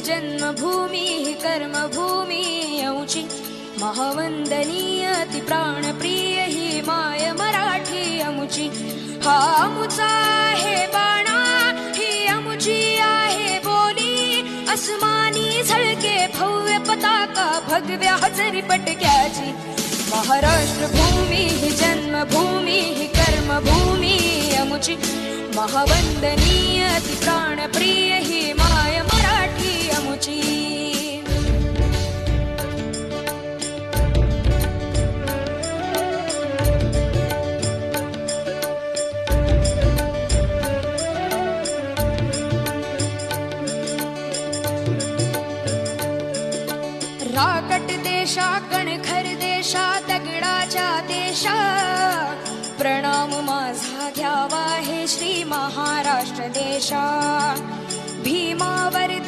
जन्मभूमी ही कर्मभूमी अमुची महावंदनीय ती प्राणप्रिय ही माय मराठी अमुची हा अमुचा आहे बाणा ही अमुची आहे बोली अस्मानी झळके भव्य पताका भगव्या हजरी पटक्याची महाराष्ट्र भूमी ही जन्मभूमी ही कर्मभूमी अमुची महावंदनीय ती प्राणप्रिय ही माय मराठी अमुची राकट देशा कणखर देशा दगडाच्या देशा प्रणाम माझा घ्यावा हे श्री महाराष्ट्र देशा भीमा वरदा